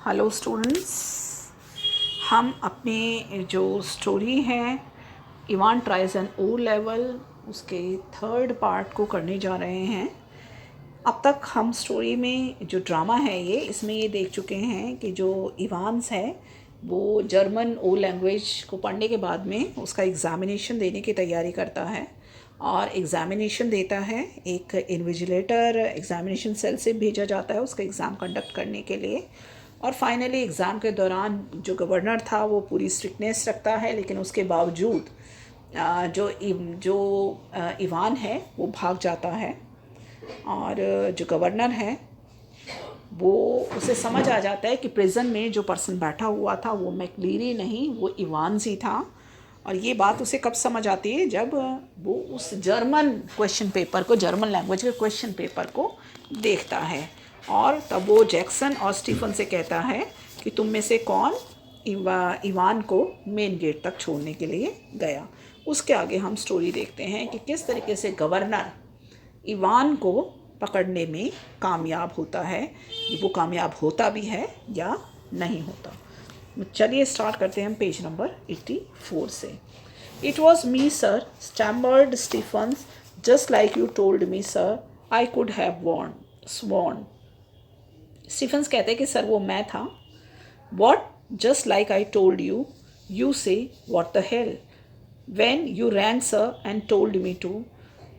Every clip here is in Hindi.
हेलो स्टूडेंट्स, हम अपने जो स्टोरी है Evans tries an O level उसके थर्ड पार्ट को करने जा रहे हैं। अब तक हम स्टोरी में जो ड्रामा है इसमें ये देख चुके हैं कि जो इवान्स है वो जर्मन ओ लैंग्वेज को पढ़ने के बाद में उसका एग्ज़ामिनेशन देने की तैयारी करता है और एग्ज़ामिनेशन देता है। एक इन्विजिलेटर एग्ज़ामिनेशन सेल से भेजा जाता है उसका एग्ज़ाम कंडक्ट करने के लिए। और फाइनली एग्ज़ाम के दौरान जो गवर्नर था वो पूरी स्ट्रिक्टनेस रखता है, लेकिन उसके बावजूद इवान है वो भाग जाता है। और जो गवर्नर है वो उसे समझ आ जाता है कि प्रिजन में जो पर्सन बैठा हुआ था वो मैक्लीरी नहीं, वो इवान्स ही था। और ये बात उसे कब समझ आती है, जब वो उस जर्मन क्वेश्चन पेपर को, जर्मन लैंग्वेज के क्वेश्चन पेपर को देखता है। और तब वो जैक्सन और स्टीफन से कहता है कि तुम में से कौन इवान को मेन गेट तक छोड़ने के लिए गया। उसके आगे हम स्टोरी देखते हैं कि किस तरीके से गवर्नर इवान को पकड़ने में कामयाब होता है, वो कामयाब होता भी है या नहीं होता। चलिए स्टार्ट करते हैं हम पेज नंबर 84 से। It was me sir, stammered Stephens, just like you told me sir, I could have sworn. Stephens कहते हैं कि सर वो मैं था। What, just like I told you, you say what the hell, when you rang sir and told me to,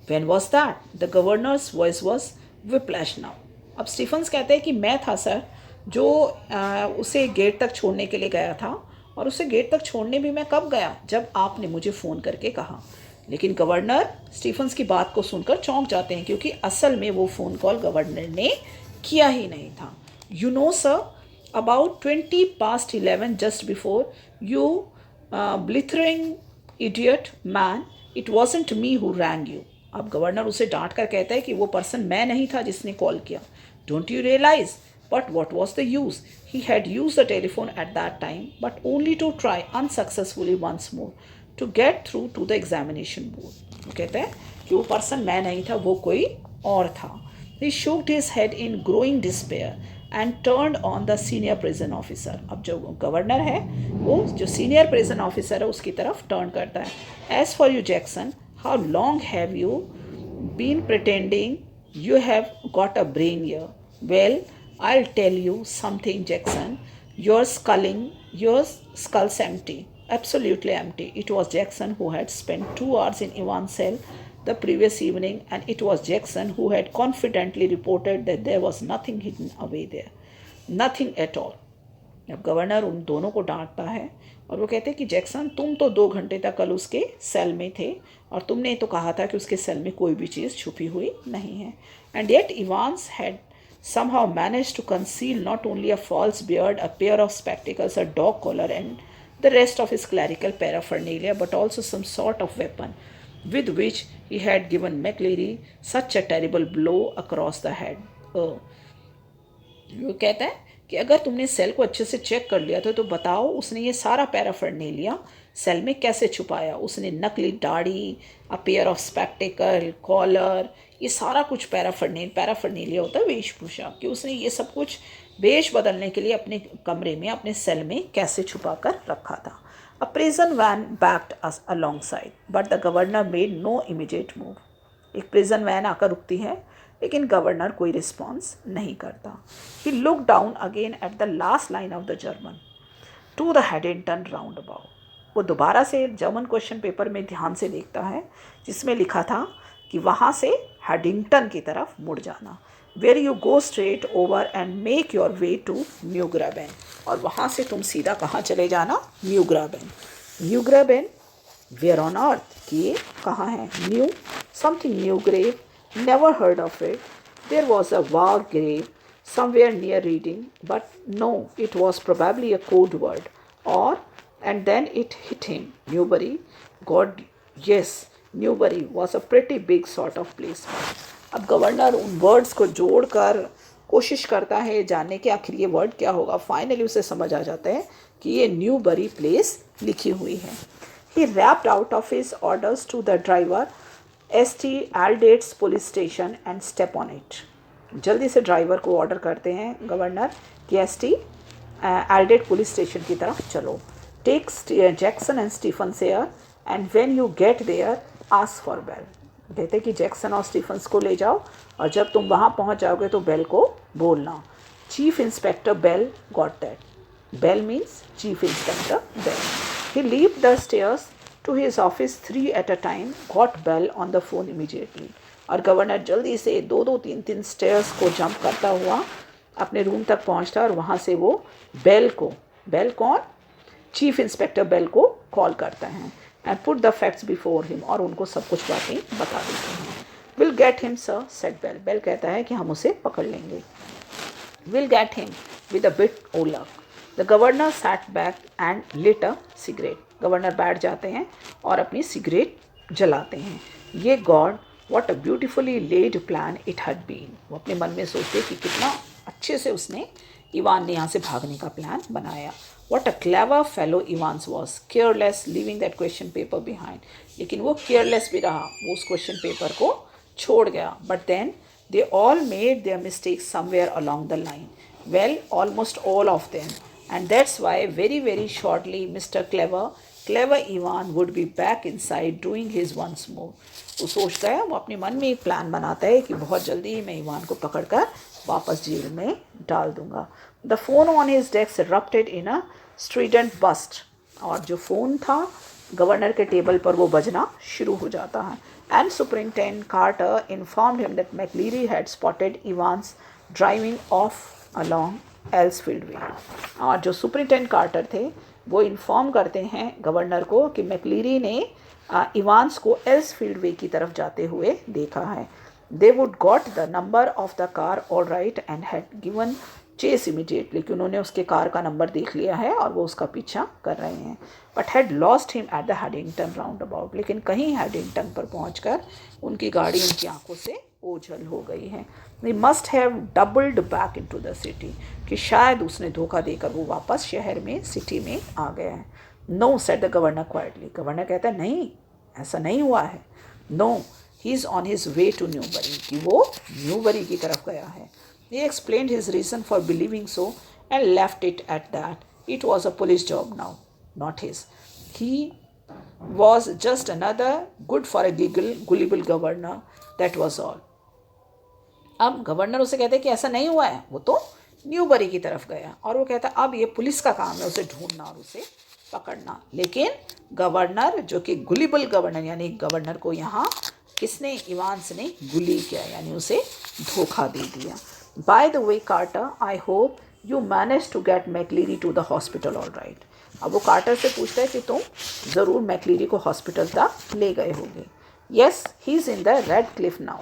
when was that? The governor's voice was whiplash now. अब स्टीफन्स कहते हैं कि मैं था सर जो उसे गेट तक छोड़ने के लिए गया था, और उसे गेट तक छोड़ने भी मैं कब गया, जब आपने मुझे फ़ोन करके कहा। लेकिन गवर्नर स्टीफन्स की बात को सुनकर चौंक जाते हैं, क्योंकि असल में वो फ़ोन कॉल गवर्नर ने किया ही नहीं था। You know sir, about 11 just before you blithering idiot man, it wasn't me who rang you. अब गवर्नर उसे डांट कर कहता है कि वो पर्सन मैं नहीं था जिसने कॉल किया। Don't you realise, but what was the use, he had use the telephone at that time, but only to try unsuccessfully once more to get through to the examination board. वो कहते हैं कि वो पर्सन मैं नहीं था, वो कोई और था। ही shook his head in growing despair and turned on the senior prison officer. अब जो गवर्नर है वो जो सीनियर प्रिजन ऑफिसर है उसकी तरफ टर्न करता है। As for you Jackson, how long have you been pretending you have got a brain here? Well, I'll tell you something Jackson, your skull's empty, absolutely empty. It was Jackson who had spent 2 hours in Ivan's cell the previous evening, and it was Jackson who had confidently reported that there was nothing hidden away there, nothing at all. अब गवर्नर उन दोनों को डांटता है और वो कहते हैं कि जैक्सन, तुम तो 2 घंटे तक कल उसके सेल में थे और तुमने तो कहा था कि उसके सेल में कोई भी चीज़ छुपी हुई नहीं है। And yet Evans had somehow managed to conceal not only a false beard, a pair of spectacles, a dog collar, and the rest of his clerical paraphernalia, but also some sort of weapon with which he had given McLeary such a terrible blow across the head. वो कहता है कि अगर तुमने सेल को अच्छे से चेक कर लिया था तो बताओ उसने ये सारा पैराफर्नेलिया सेल में कैसे छुपाया। उसने नकली दाढ़ी, a pair of spectacle, collar, ये सारा कुछ पैराफर्नेलिया होता है वेशभूषा, कि उसने ये सब कुछ वेश बदलने के लिए अपने कमरे में, अपने सेल में कैसे छुपा कर रखा था। A prison van backed us alongside, but the governor made no immediate move. एक प्रिजन वैन आकर रुकती है लेकिन गवर्नर कोई रिस्पॉन्स नहीं करता। He looked down again at the last line of the German, to the Haddington roundabout. वो दोबारा से जर्मन क्वेश्चन पेपर में ध्यान से देखता है जिसमें लिखा था कि वहाँ से हैडिंगटन की तरफ मुड़ जाना, where you go straight over and make your way to New Graben. और वहाँ से तुम सीधा कहाँ चले जाना, New Graben. New Graben where on earth, कि ये कहाँ है। New something new grave, never heard of it. There was a war grave somewhere near Reading, but no, it was probably a code word. And then it hit him. Newbury, God, yes, Newbury was a pretty big sort of place. अब गवर्नर उन वर्ड्स को जोड़कर कोशिश करता है जानने के आखिर ये वर्ड क्या होगा। फाइनली उसे समझ आ जाता है कि ये न्यूबरी प्लेस लिखी हुई है। He rapped out of his orders to the driver, St. Aldate's police station, and step on it. जल्दी से ड्राइवर को ऑर्डर करते हैं गवर्नर कि एसटी एल्डेड पुलिस स्टेशन की तरफ चलो. Take Jackson and Stephen Sayer and when you get there ask for Bell. कहते कि जैक्सन और स्टीफन्स को ले जाओ और जब तुम वहाँ पहुँच जाओगे तो बेल को बोलना. Chief inspector Bell got that. Bell means Chief Inspector Bell. He leaped the stairs to his office 3 at a time, got Bell on the phone immediately. और गवर्नर जल्दी से 2-2, 3-3 स्टेयर्स को जंप करता हुआ अपने रूम तक पहुंचता और वहाँ से वो बेल कौन, चीफ इंस्पेक्टर बेल को कॉल करता है. And put the facts before him, और उनको सब कुछ बातें बता देते हैं. Will get him sir, said Bell. Bell कहता है कि हम उसे पकड़ लेंगे. Will get him with a bit of luck. The governor sat back and lit a cigarette. Governor बैठ जाते हैं और अपनी सिगरेट जलाते हैं. Ye god what a beautifully lead plan it had been. वो अपने मन में सोचते कि कितना अच्छे से उसने इवान ने यहाँ से भागने का प्लान बनाया. What a clever fellow Evans was, careless leaving that question paper behind. लेकिन वो केयरलेस भी रहा, वो उस क्वेश्चन पेपर को छोड़ गया. But then they all made their mistakes somewhere along the line. Well, almost all of them. And that's why very, very shortly Mr. Clever Ivan would be back inside doing his once more. वो सोचता है, वो अपने मन में एक प्लान बनाता है कि बहुत जल्दी ही मैं इवान को पकड़कर वापस जेल में डाल दूंगा. The phone on his desk erupted in a strident burst. और जो फ़ोन था गवर्नर के टेबल पर वो बजना शुरू हो जाता है. And superintendent Carter informed him that McLeery had spotted Evans driving off along Elsfield way. और जो सुपरिटेंडेंट कार्टर थे वो इन्फॉर्म करते हैं गवर्नर को कि मैकलीरी ने इवान्स को एल्सफील्ड वे की तरफ जाते हुए देखा है. They would got the number of the car all right and had given chase immediately. कि उन्होंने उसके कार का नंबर देख लिया है और वो उसका पीछा कर रहे हैं. But had lost him at the Headington roundabout. लेकिन कहीं हैडिंगटन पर पहुंचकर उनकी गाड़ी उनकी आंखों से ओझल हो गई है. We must have doubled back into the city. कि शायद उसने धोखा देकर वो वापस शहर में सिटी में आ गया है. No said the governor quietly. Governor कहता है नहीं, ऐसा नहीं हुआ है. No, he is on his way to Newbury. कि वो न्यूबरी की तरफ गया है. He explained his reason for believing so and left it at that. It was a police job now, not his. He was just another good for a gullible governor. That was all. अब गवर्नर उसे कहते हैं कि ऐसा नहीं हुआ है, वो तो न्यूबरी की तरफ गया. और वो कहता है अब ये पुलिस का काम है उसे ढूंढना और उसे पकड़ना. लेकिन गवर्नर जो कि गुलिबल गवर्नर, यानी गवर्नर को यहाँ किसने, इवान्स ने गुली किया, यानी उसे धोखा दे दिया. By the way, Carter, I hope you managed to get McLeary to the hospital all right. अब वो कार्टर से पूछता है कि तुम ज़रूर मैकलीरी को हॉस्पिटल तक ले गए होगे. Yes, he's in the Red Cliff now.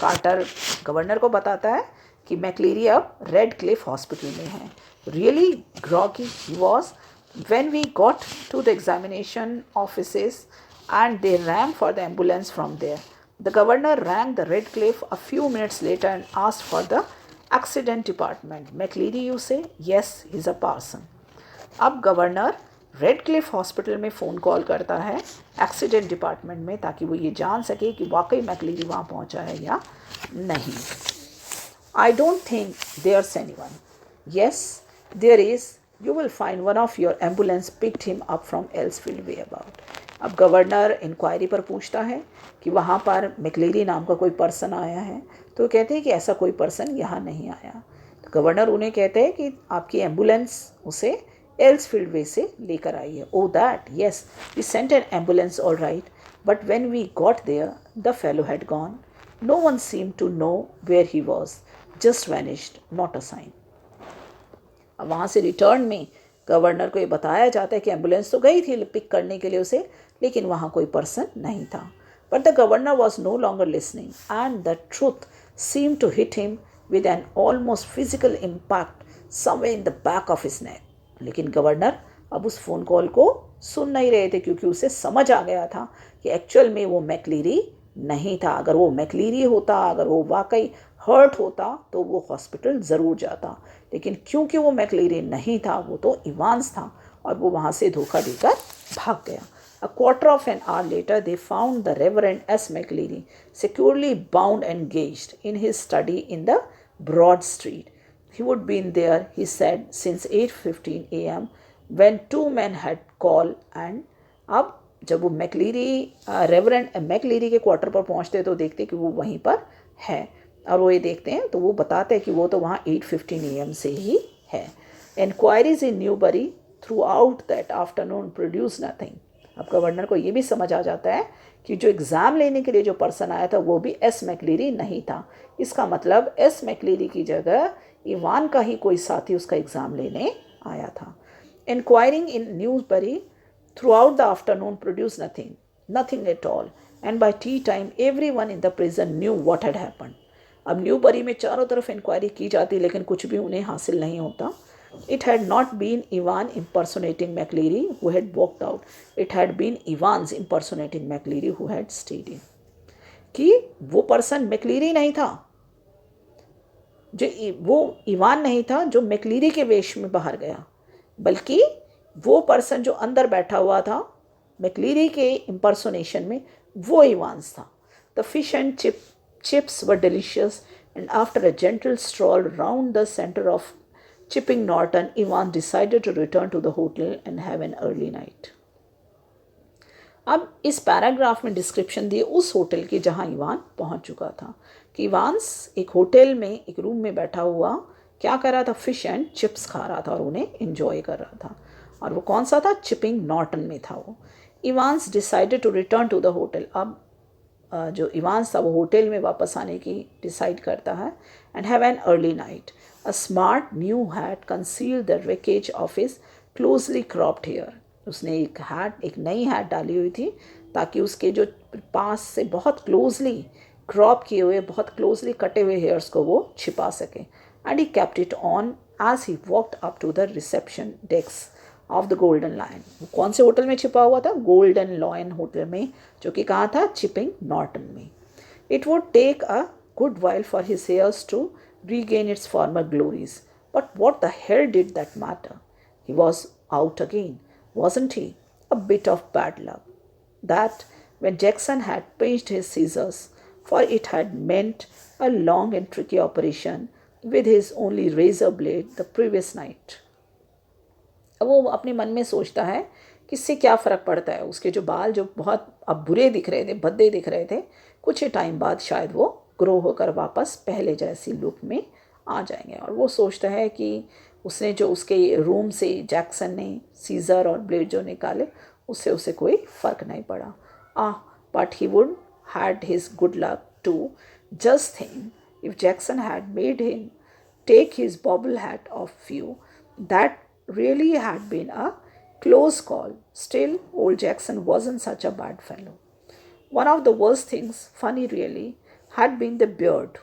Carter governor को बताता है कि मैकलीरी अब रेड क्लिफ हॉस्पिटल में है. Really groggy he was when we got to the examination offices and they rang for the ambulance from there. The governor rang the Red Cliff a few minutes later and asked for the accident department. McLeary, you say? Yes, he's a parson. अब गवर्नर रेड क्लिफ हॉस्पिटल में फ़ोन कॉल करता है एक्सीडेंट डिपार्टमेंट में, ताकि वो ये जान सके कि वाकई मैकलीरी वहाँ पहुँचा है या नहीं. I don't think there's anyone. Yes, there is. You will find one of your ambulance picked him up from Elsfield way about. अब गवर्नर इंक्वायरी पर पूछता है कि वहाँ पर मैकलीरी नाम का कोई पर्सन आया है. तो कहते हैं कि ऐसा कोई पर्सन यहाँ नहीं आया. तो गवर्नर उन्हें कहते हैं कि आपकी एम्बुलेंस उसे एल्सफील्ड वे से लेकर आई है. Oh that, yes, we sent an ambulance all right, but when we got there the fellow had gone. No one seem to know where he was, just vanished, not a sign. अब वहाँ से रिटर्न में गवर्नर को ये बताया जाता है कि एम्बुलेंस तो गई थी पिक करने के लिए उसे, लेकिन वहाँ कोई पर्सन नहीं था. But the governor was no longer listening and the truth seem to hit him with an almost physical impact somewhere in the back of his neck. लेकिन गवर्नर अब उस फ़ोन कॉल को सुन नहीं रहे थे, क्योंकि उसे समझ आ गया था कि एक्चुअल में वो मैकलीरी नहीं था. अगर वो मैकलीरी होता, अगर वो वाकई हर्ट होता तो वो हॉस्पिटल ज़रूर जाता. लेकिन क्योंकि वो मैकलीरी नहीं था, वो तो इवान्स था, और वो वहाँ से धोखा देकर भाग गया. A quarter of an hour later, they found the Reverend S. McLeary securely bound and gagged in his study in the Broad Street. He would been there, he said, since 8:15 a.m. when two men had called and अब जब वो रेवरेंड मैकलीरी के क्वार्टर पर पहुंचते तो देखते कि वो वहीं पर है और वो ये देखते हैं तो वो बताते हैं कि वो तो वहाँ 8:15 AM से ही है. Enquiries in Newbury throughout that afternoon produced nothing. अब गवर्नर को ये भी समझ आ जाता है कि जो एग्ज़ाम लेने के लिए जो पर्सन आया था वो भी एस मैकलीरी नहीं था. इसका मतलब एस मैकलीरी की जगह इवान का ही कोई साथी उसका एग्ज़ाम लेने आया था. Inquiring in Newbury throughout the afternoon produced nothing at all. And by tea time, everyone in the prison knew what had happened. अब न्यूबरी में चारों तरफ इंक्वायरी की जाती लेकिन कुछ भी उन्हें हासिल नहीं होता. It had not been Ivan impersonating McLeary who had walked out. It had been Ivan's impersonating McLeary who had stayed in. कि वो पर्सन मैकलीरी नहीं था, वो इवान नहीं था जो मैकलीरी के वेश में बाहर गया, बल्कि वो पर्सन जो अंदर बैठा हुआ था मैकलीरी के इम्पर्सोनेशन में वो इवान्स था. The fish and chips were delicious, and after a gentle stroll round the center of Chipping Norton, Ivan decided to return to the hotel and have an early night. अब इस पैराग्राफ में डिस्क्रिप्शन दी उस होटल की जहां इवान पहुंच चुका था कि इवान्स एक होटल में एक रूम में बैठा हुआ क्या कर रहा था, फिश एंड चिप्स खा रहा था और उन्हें एंजॉय कर रहा था. और वो कौन सा था, चिपिंग नॉर्टन में था वो. Evans decided to return to the hotel. अब जो इवान्स था वो होटल में वापस आने की डिसाइड करता है. And have an early night. A smart new hat conceal the wreckage of his closely cropped hair. उसने एक नई हैट डाली हुई थी ताकि उसके जो पास से बहुत क्लोजली क्रॉप किए हुए, बहुत क्लोजली कटे हुए हेयर्स को वो छिपा सके. And he kept it on as he walked up to the reception desk of the Golden Lion. कौन से होटल में छिपा हुआ था, गोल्डन लायन होटल में, जो कि कहाँ था, चिपिंग नॉर्टन में. It would take a good while for his hairs to regain its former glories. But what the hell did that matter? He was out again, wasn't he? A bit of bad luck. That when Jackson had pinched his scissors, for it had meant a long and tricky operation with his only razor blade the previous night. अब वो अपने मन में सोचता है कि इससे क्या फ़र्क पड़ता है. उसके जो बाल जो बहुत अब बुरे दिख रहे थे, भद्दे दिख रहे थे, कुछ ही टाइम बाद शायद वो ग्रो होकर वापस पहले जैसी लुक में आ जाएंगे. और वो सोचता है कि उसने जो उसके रूम से जैक्सन ने सीज़र और ब्लेड जो निकाले उससे उसे कोई फ़र्क नहीं पड़ा. But he would had his good luck too. Just think if Jackson had made him take his bobble hat off you, that really had been a close call. Still, old Jackson wasn't such a bad fellow. One of the worst things, funny really, had been the beard.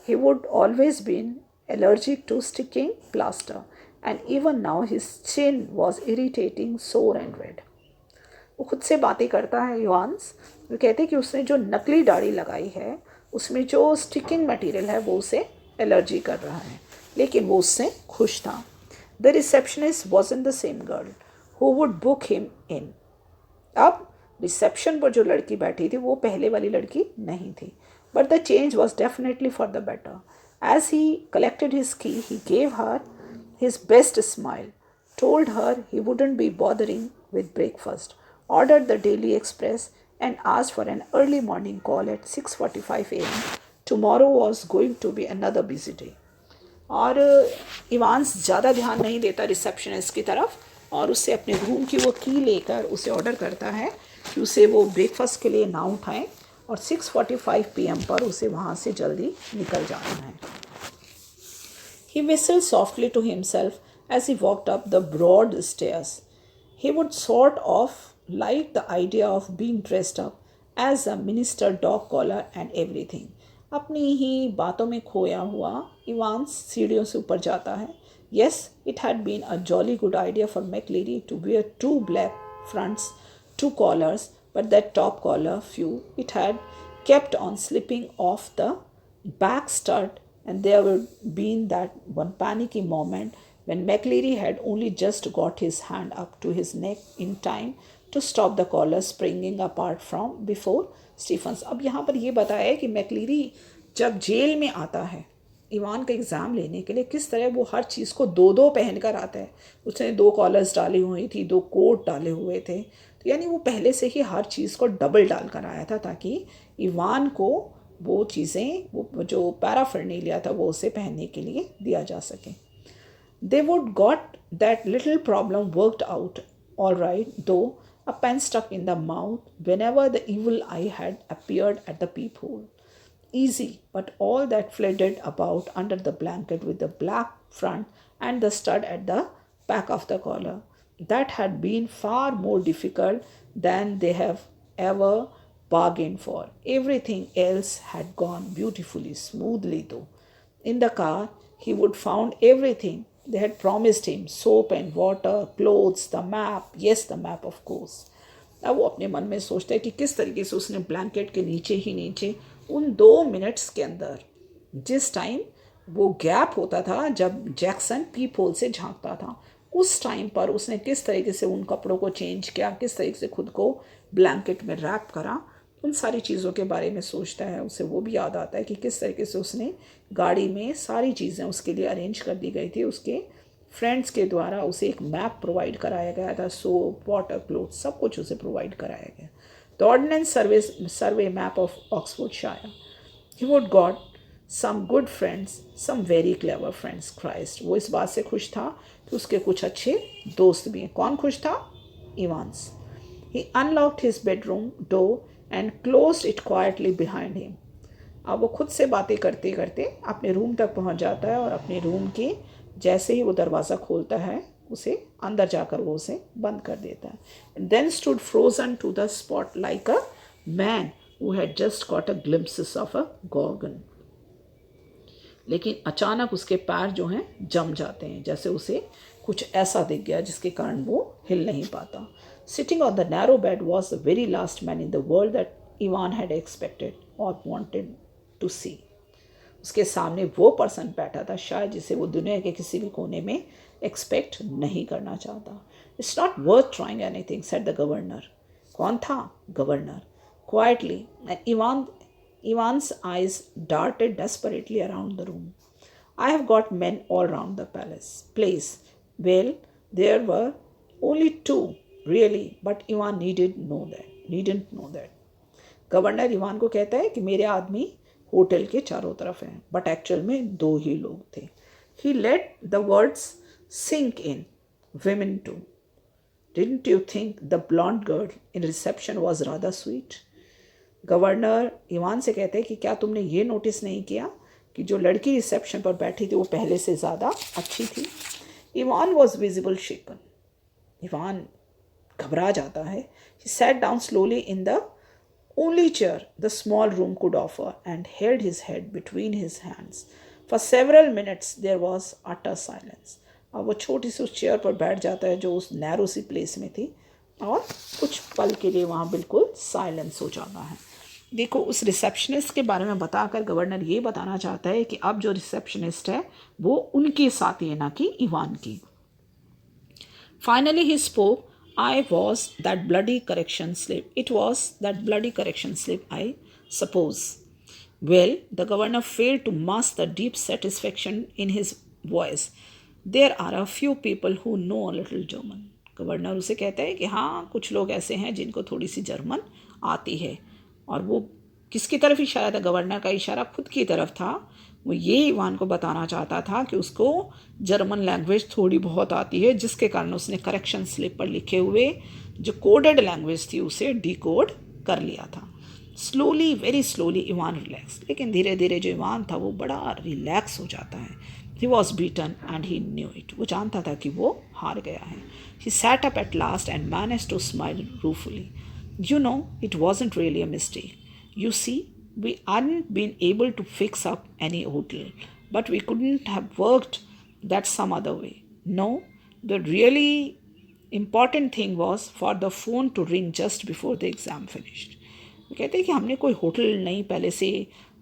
He would always been allergic to sticking plaster, and even now his chin was irritating, sore and red. वो खुद से बातें करता है युवान्स. वो कहते हैं कि उसने जो नकली दाढ़ी लगाई है उसमें जो स्टिकिंग मटेरियल है वो उसे एलर्जी कर रहा है, लेकिन वो उससे खुश था. The receptionist wasn't the same girl who would book him in. अब रिसेप्शन पर जो लड़की बैठी थी वो पहले वाली लड़की नहीं थी. But the change was definitely for the better. As he collected his key, he gave her his best smile, told her he wouldn't be bothering with breakfast, ordered the Daily Express, and asked for an early morning call at 6:45 a.m. Tomorrow was going to be another busy day. और इवान्स ज़्यादा ध्यान नहीं देता रिसेप्शनिस्ट की तरफ और उससे अपने रूम की वो की लेकर उसे ऑर्डर करता है कि उसे वो ब्रेकफास्ट के लिए ना उठाएं और 6:45 PM पर उसे वहाँ से जल्दी निकल जाना है. He whistled softly to himself as he walked up the broad stairs. He would sort of like the idea of being dressed up as a minister, dog collar and everything. अपनी ही बातों में खोया हुआ इवान्स सीढ़ियों से ऊपर जाता है. Yes, it had been a jolly good idea for McLeary to wear 2 black fronts, 2 collars, but that top collar, it had kept on slipping off the back stud, and there would been that one panicky moment when McLeary had only just got his hand up to his neck in time to stop the collar springing apart from before Stephens. अब यहाँ पर ये बताया है कि मैकलीरी जब जेल में आता है इवान का एग्ज़ाम लेने के लिए किस तरह वो हर चीज़ को दो दो पहन कर आता है। उसने 2 कॉलर्स डाली हुई थी, 2 कोट डाले हुए थे, तो यानी वो पहले से ही हर चीज़ को डबल डाल कर आया था ताकि इवान को वो चीज़ें, वो जो पैराफर्नेलिया था वो उसे पहनने के लिए दिया जा सके। They would got that little problem worked out all right, though a pen stuck in the mouth whenever the evil eye had appeared at the peephole. Easy, but all that flitted about under the blanket with the black front and the stud at the back of the collar. That had been far more difficult than they have ever bargained for. Everything else had gone beautifully smoothly, though. In the car, he would found everything they had promised him: soap and water, clothes, the map. Yes, the map, of course. अब वो अपने मन में सोचता है कि किस तरीके से उसने ब्लैंकेट के नीचे ही नीचे उन 2 मिनट्स के अंदर, जिस टाइम वो गैप होता था जब जैक्सन पीप होल से झांकता था, उस टाइम पर उसने किस तरीके से उन कपड़ों को चेंज किया, किस तरीके से खुद को ब्लैंकेट में रैप करा, उन सारी चीज़ों के बारे में सोचता है। उसे वो भी याद आता है कि किस तरीके से उसने गाड़ी में सारी चीज़ें उसके लिए अरेंज कर दी गई थी। उसके फ्रेंड्स के द्वारा उसे एक मैप प्रोवाइड कराया गया था, सोप, वाटर, क्लोथ, सब कुछ उसे प्रोवाइड कराया गया। The ordnance survey map of Oxfordshire. He would got some good friends, some very clever friends. Christ, वो इस बात से खुश था कि उसके कुछ अच्छे दोस्त भी हैं। कौन खुश था? Evans. He unlocked his bedroom door and closed it quietly behind him. अब वो खुद से बातें करते करते अपने रूम तक पहुंच जाता है और अपने रूम के जैसे ही वो दरवाज़ा खोलता है, उसे अंदर जाकर वो उसे बंद कर देता है। Then stood frozen to the spot like a man who had just got a glimpses of a gorgon. लेकिन अचानक उसके पैर जो हैं जम जाते हैं, जैसे उसे कुछ ऐसा दिख गया जिसके कारण वो हिल नहीं पाता। Sitting on the narrow bed was the very last man in the world that Ivan had expected और वॉन्टेड टू सी। उसके सामने वो पर्सन बैठा था शायद जिसे वो दुनिया के किसी भी कोने में एक्सपेक्ट नहीं करना चाहता। It's not worth trying anything, said the governor. कौन था? Governor. Quietly, and Ivan's eyes darted desperately around the room. I have got men all round the place. Well, there were only 2, really, but Ivan needn't know that. Governor Ivan को कहता है कि मेरे आदमी होटल के चारों तरफ हैं, बट एक्चुअल में 2 ही लोग थे। He let the words sink in. Women too. Didn't you think the blonde girl in reception was rather sweet? Governor Evan से कहते हैं कि क्या तुमने ये नोटिस नहीं किया कि जो लड़की रिसेप्शन पर बैठी थी वो पहले से ज़्यादा अच्छी थी? Evan was visible shaken. Evan घबरा जाता है। He sat down slowly in the only chair the small room could offer and held his head between his hands. For several minutes there was utter silence. अब वो छोटी सी उस चेयर पर बैठ जाता है जो उस नैरो सी प्लेस में थी, और कुछ पल के लिए वहाँ बिल्कुल साइलेंस हो जाता है। देखो, उस रिसेप्शनिस्ट के बारे में बताकर गवर्नर ये बताना चाहता है कि अब जो रिसेप्शनिस्ट है वो उनके साथ है, ना कि इवान की। Finally he spoke, I was that bloody correction slip. It was that bloody correction slip, I suppose. Well, the governor failed to mask the deep satisfaction in his voice. There are a few people who know a little German. Governor उसे कहता है कि हाँ, कुछ लोग ऐसे हैं जिनको थोड़ी सी जर्मन आती है। और वो किसकी तरफ इशारा था? गवर्नर का इशारा खुद की तरफ था। वो ये इवान को बताना चाहता था कि उसको जर्मन लैंग्वेज थोड़ी बहुत आती है, जिसके कारण उसने करेक्शन स्लिप पर लिखे हुए जो कोडेड लैंग्वेज थी उसे डिकोड कर लिया था। Slowly, very slowly Ivan relax. लेकिन धीरे धीरे जो इवान था वो बड़ा रिलैक्स हो जाता है। He was beaten and he knew it. वो जानता था कि वो हार गया है। He sat up at last and managed to smile ruefully. You know, it wasn't really a mistake. You see, we hadn't been able to fix up any hotel, but we couldn't have worked that some other way. No, the really important thing was for the phone to ring just before the exam finished. वो कहते हैं कि हमने कोई होटल नहीं पहले से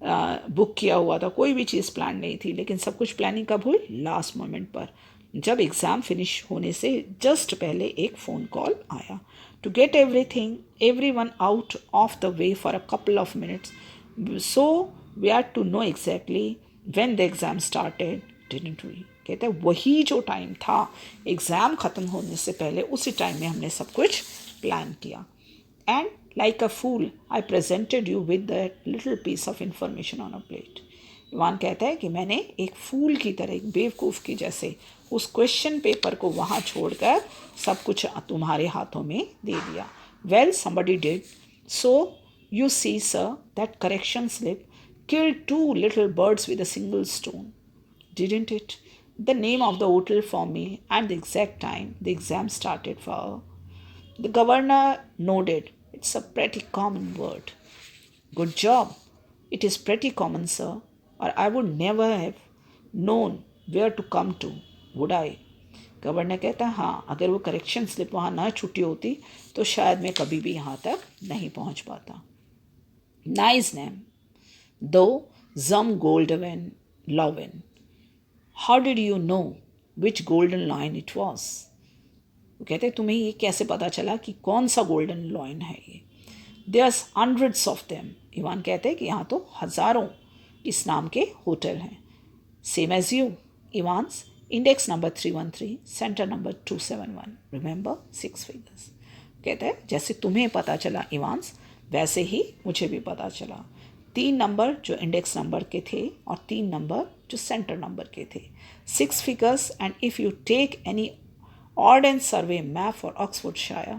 बुक किया हुआ था, कोई भी चीज़ प्लान नहीं थी, लेकिन सब कुछ प्लानिंग कब हुई? लास्ट मोमेंट पर, जब एग्ज़ाम फिनिश होने से जस्ट पहले एक फ़ोन कॉल आया। To get everyone out of the way for a couple of minutes, so we had to know exactly when the exam started, didn't we? कहते हैं वही जो टाइम था एग्ज़ाम ख़त्म होने से पहले, उसी टाइम में हमने सब कुछ प्लान किया. And like a fool I presented you with that little piece of information on a plate. Evan कहता है कि मैंने एक फूल की तरह, एक बेवकूफ़ की जैसे उस क्वेश्चन पेपर को वहाँ छोड़कर सब कुछ तुम्हारे हाथों में दे दिया. Well somebody did. So you see, sir, that correction slip killed 2 little birds with a single stone, didn't it? The name of the hotel for me and the exact time the exam started for her. The governor nodded. It's a pretty common word. Good job. It is pretty common, sir, or I would never have known where to come to, would I? Governor कहता है हाँ, अगर वो करेक्शन स्लिप वहाँ ना छुट्टी होती तो शायद मैं कभी भी यहाँ तक नहीं पहुँच पाता. नाइस नेम दो जम Golden Lion. How did you know which Golden Lion it was? वो कहते हैं तुम्हें ये कैसे पता चला कि कौन सा गोल्डन लाइन है ये? There's hundreds of them. Evan कहते हैं कि यहाँ तो हज़ारों इस नाम के होटल हैं. Same as you. Evans index number 313, centre number 271. Remember 6 figures. कहते हैं जैसे तुम्हें पता चला इवान्स, वैसे ही मुझे भी पता चला. 3 नंबर जो इंडेक्स नंबर के थे और 3 नंबर जो सेंटर नंबर के थे. 6 figures. And if you take any ordnance survey map for Oxfordshire,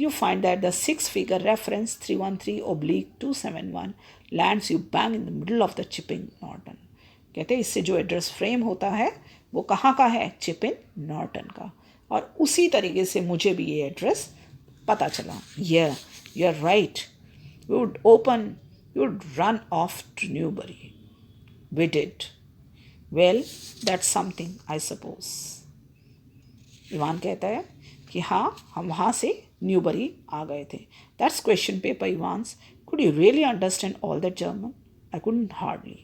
you find that the 6-figure reference 313/271 lands you bang in the middle of the Chipping Norton. कहते हैं इससे जो एड्रेस फ्रेम होता है वो कहाँ का है? चिपिन नॉर्टन का. और उसी तरीके से मुझे भी ये एड्रेस पता चला. Yeah, you're right. We would run off to Newbury. We did. Well, that's something, I suppose. Ivan कहता है कि हाँ, हम वहाँ से न्यूबरी आ गए थे. That's question paper Evans. Could you really understand all that German? I couldn't hardly.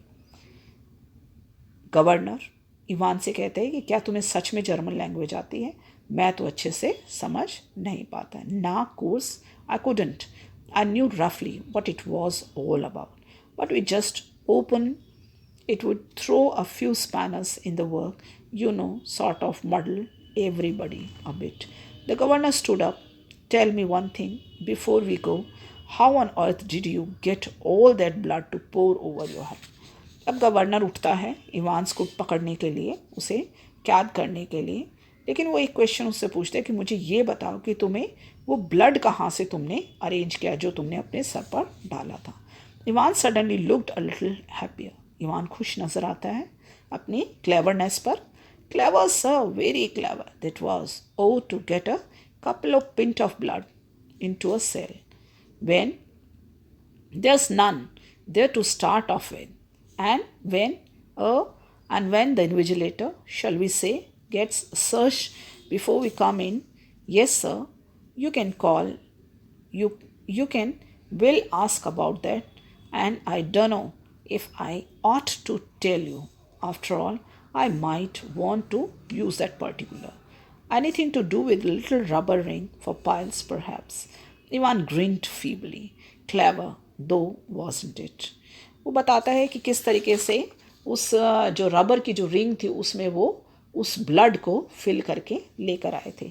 Governor Evan से कहते हैं कि क्या तुम्हें सच में जर्मन लैंग्वेज आती है? मैं तो अच्छे से समझ नहीं पाता. ना course I couldn't. I knew रफली what it was all about, but we just open it would throw a few spanners in the work, sort of muddle everybody a bit. The governor stood up. Tell me one thing before we go. How on earth did you get all that blood to pour over your head? अब गवर्नर उठता है इवान्स को पकड़ने के लिए, उसे कैद करने के लिए. लेकिन वो एक क्वेश्चन उससे पूछते हैं कि मुझे ये बताओ कि तुम्हें वो ब्लड कहाँ से तुमने अरेंज किया जो तुमने अपने सर पर डाला था. Ivan suddenly looked a little happier. Ivan खुश नज़र आता है अपनी क्लेवरनेस पर. Clever, sir, very clever. That was. Oh, to get a couple of pint of blood into a cell when there's none there to start off with, and when the invigilator, shall we say, gets searched before we come in. Yes, sir, you can call. You can will ask about that, and I don't know if I ought to tell you. After all, I might want to use that particular. Anything to do with little rubber ring for piles, perhaps. Ivan grinned feebly. Clever, though, wasn't it? वो बताता है कि किस तरीके से उस जो रबर की जो रिंग थी उसमें वो उस ब्लड को फिल करके लेकर आए थे.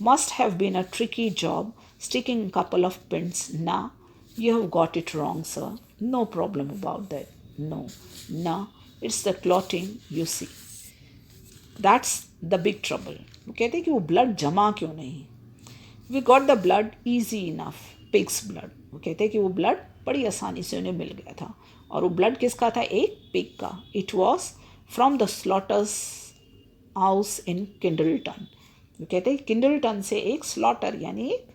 Must have been a tricky job sticking a couple of pins. Nah, you have got it wrong, sir. No problem about that. No, nah, it's the clotting, you see. That's the big trouble. वो कहते हैं कि वो ब्लड जमा क्यों नहीं? We got the blood easy enough. Pigs blood. वो कहते हैं कि वो ब्लड बड़ी आसानी से उन्हें मिल गया था. और वो ब्लड किसका था? एक पिग का. It was from the slaughters house in Kindleton. वो कहते हैं किंडलटन से एक स्लॉटर यानी एक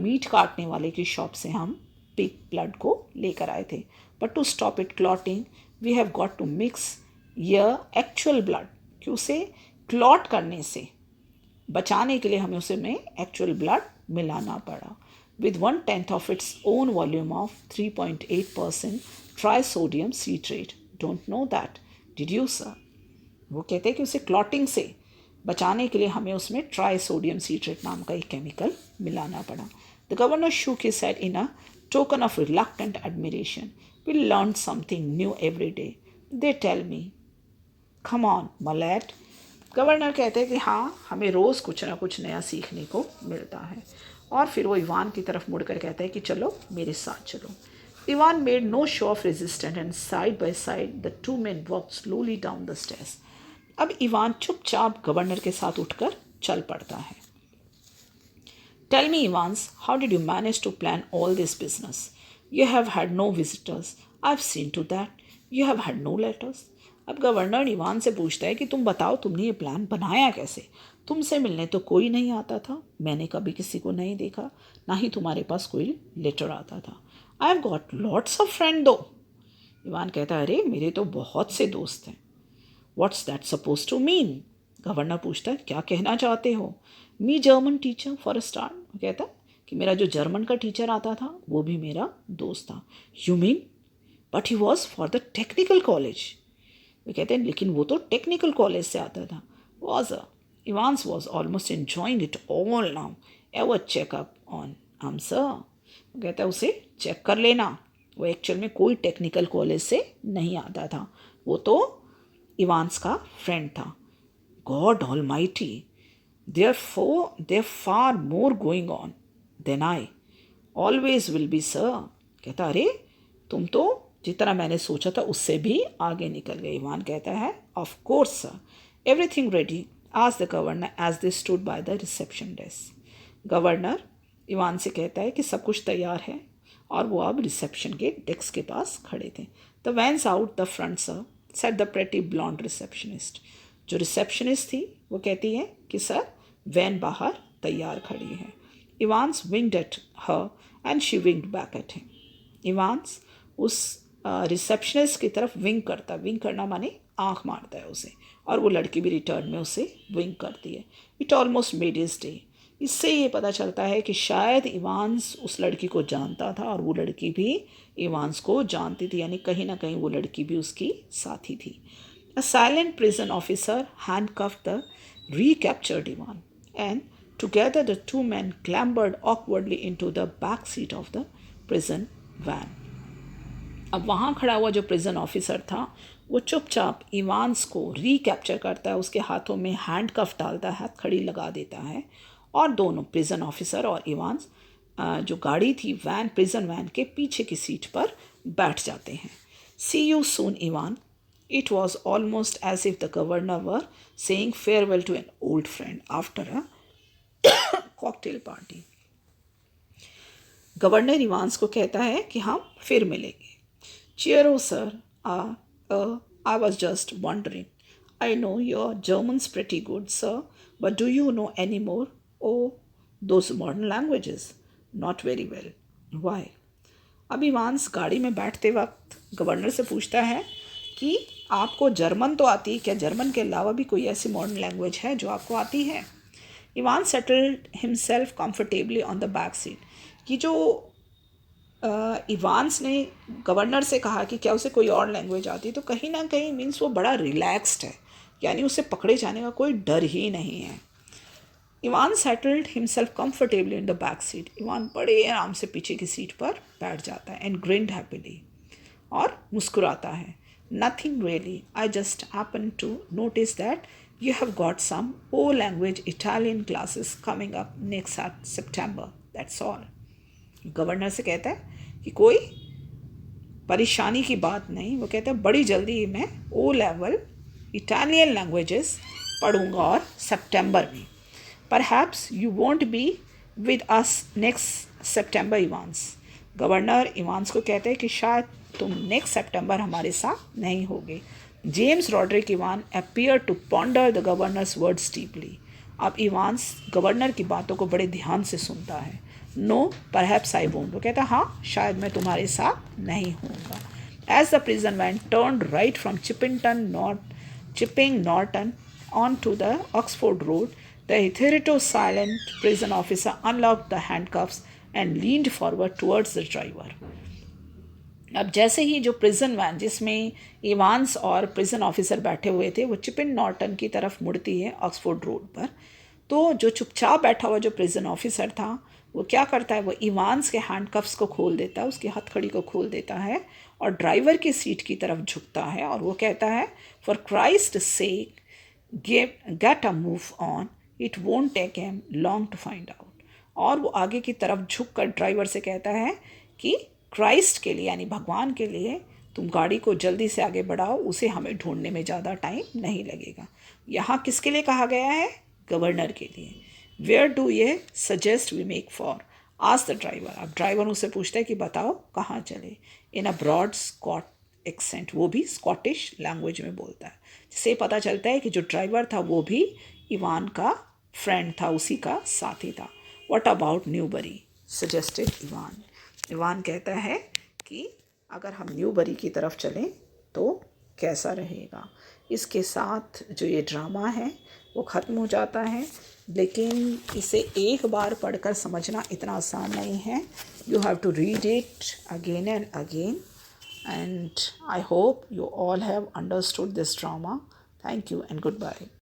मीट काटने वाले की शॉप से हम पिग ब्लड को लेकर आए थे. But to stop it clotting we have got to mix ye actual blood. कि उसे क्लॉट करने से बचाने के लिए हमें उसे में एक्चुअल ब्लड मिलाना पड़ा. With 1/10 of its own volume of 3.8% trisodium citrate. Don't know that, did you sir? वो कहते हैं कि उसे क्लॉटिंग से बचाने के लिए हमें उसमें ट्राइसोडियम सीट्रेट नाम का एक केमिकल मिलाना पड़ा. The governor shook his head in a token of reluctant admiration. We learn something new every day. They tell me come on mullet. Governor कहते हैं कि हाँ, हमें रोज़ कुछ ना कुछ नया सीखने को मिलता है। और फिर वो इवान की तरफ मुड़कर कहते हैं कि चलो मेरे साथ चलो। Evan made no show of resistance and side by side the two men walk slowly down the stairs. अब इवान चुपचाप गवर्नर के साथ उठकर चल पड़ता है। Tell me, Evans, how did you manage to plan all this business? You have had no visitors. I've seen to that. You have had no letters. अब गवर्नर इवान से पूछता है कि तुम बताओ, तुमने ये प्लान बनाया कैसे? तुमसे मिलने तो कोई नहीं आता था, मैंने कभी किसी को नहीं देखा, ना ही तुम्हारे पास कोई लेटर आता था। I have got lots of friend though. Evan कहता है, अरे मेरे तो बहुत से दोस्त हैं। What's that suppose to mean? Governor पूछता है, क्या कहना चाहते हो? Me German teacher for a start. कहता है कि मेरा जो जर्मन का टीचर आता था वो भी मेरा दोस्त था। You mean but he was for the technical college. वो कहते हैं लेकिन वो तो टेक्निकल कॉलेज से आता था। Was Evans was almost enjoying it all now. Ever checkup on answer. वो कहता है उसे चेक कर लेना, वो एक्चुअल में कोई टेक्निकल कॉलेज से नहीं आता था, वो तो इवान्स का फ्रेंड था। God almighty, they're far more going on than I always will be, sir। कहता अरे तुम तो जितना मैंने सोचा था उससे भी आगे निकल गए। इवान कहता है of course sir, everything ready asked the governor as they stood by the reception desk. Governor Evan से कहता है कि सब कुछ तैयार है, और वो अब रिसेप्शन के डेस्क के पास खड़े थे। The vans out the front sir, said the pretty blonde receptionist. जो रिसेप्शनिस्ट थी वो कहती है कि सर वैन बाहर तैयार खड़ी है। Evans winged at her and she winged back at him. Evans उस रिसेप्शनिस्ट की तरफ विंग करता, विंग करना माने आँख मारता है उसे, और वो लड़की भी रिटर्न में उसे विंग करती है। It almost made his day. इससे ये पता चलता है कि शायद इवान्स उस लड़की को जानता था और वो लड़की भी इवान्स को जानती थी, यानी कहीं ना कहीं वो लड़की भी उसकी साथी थी। A silent prison officer handcuffed the recaptured Ivan, and together the two men clambered awkwardly into the back seat of the prison van. अब वहाँ खड़ा हुआ जो प्रिजन ऑफिसर था वो चुपचाप इवान्स को रिकैप्चर करता है, उसके हाथों में हैंडकफ डालता है, हाथ खड़ी लगा देता है, और दोनों प्रिजन ऑफिसर और इवान्स जो गाड़ी थी वैन, प्रिजन वैन के पीछे की सीट पर बैठ जाते हैं। See you soon Evan. It was almost as if the governor were saying farewell to an old friend after a cocktail party. Governor Evans को कहता है कि हम फिर मिलेंगे। Cheero sir, I was just wondering. I know your German's pretty good, sir, but do you know any more? Oh, those modern languages. Not very well. Why? अब इवान्स गाड़ी में बैठते वक्त गवर्नर से पूछता है कि आपको जर्मन तो आती है क्या? जर्मन के अलावा भी कोई ऐसी मॉडर्न लैंग्वेज है जो आपको आती है? Ivan settled himself comfortably on the back seat. कि जो इवान्स ने गवर्नर से कहा कि क्या उसे कोई और लैंग्वेज आती है, तो कहीं ना कहीं मीन्स वो बड़ा रिलैक्स्ड है, यानी उसे पकड़े जाने का कोई डर ही नहीं है। Ivan settled himself comfortably in the back seat. Ivan बड़े आराम से पीछे की सीट पर बैठ जाता है। एंड ग्रिन्ड हैप्पीली, और मुस्कुराता है। Nothing really. I just happened to notice that you have got some O language Italian classes coming up next September. That's all. Governor से कहता है कि कोई परेशानी की बात नहीं। वो कहता है बड़ी जल्दी मैं O लेवल इटालियन लैंग्वेजेस पढ़ूंगा और सितंबर में। Perhaps you won't be with us next September, Evans. Governor Evans को कहते हैं कि शायद तुम नेक्स्ट सितंबर हमारे साथ नहीं होगे। James Roderick Evan appear to ponder the governor's words deeply. अब इवान्स गवर्नर की बातों को बड़े ध्यान से सुनता है। No perhaps I won't. वो कहता है हाँ, शायद मैं तुम्हारे साथ नहीं होऊंगा। As the prison van turn right from Chipping Norton on to the Oxford road, the hitherto silent prison officer unlocked the handcuffs and leaned forward towards the driver. अब जैसे ही जो प्रिजन वैन जिसमें इवान्स और प्रिजन ऑफिसर बैठे हुए थे वो चिपिन नॉर्टन की तरफ मुड़ती है ऑक्सफोर्ड रोड पर, तो जो चुपचाप बैठा हुआ जो प्रिजन ऑफिसर था वो क्या करता है, वो इवान्स के हैंडकफ्स को खोल देता है, उसकी हथकड़ी को खोल देता है, और ड्राइवर की सीट की तरफ झुकता है और वो कहता है for Christ sake get a move on, it won't take him long to find out. और वो आगे की तरफ झुक कर ड्राइवर से कहता है कि क्राइस्ट के लिए यानी भगवान के लिए तुम गाड़ी को जल्दी से आगे बढ़ाओ, उसे हमें ढूंढने में ज़्यादा टाइम नहीं लगेगा। यहाँ किसके लिए कहा गया है? गवर्नर के लिए। Where do ye suggest we make for, ask the driver. अब ड्राइवर उससे पूछता है कि बताओ कहाँ चले, in a broad Scots accent, वो भी स्कॉटिश लैंग्वेज में बोलता है, जिससे पता चलता है कि जो ड्राइवर था वो भी इवान का फ्रेंड था, उसी का साथी था। What about Newbury suggested Ivan. Ivan कहता है कि अगर हम न्यूबरी की तरफ चलें तो कैसा रहेगा। इसके साथ जो ये ड्रामा है वो ख़त्म हो जाता है, लेकिन इसे एक बार पढ़कर समझना इतना आसान नहीं है। You have to read it again and again, and I hope you all have understood this drama. Thank you and goodbye.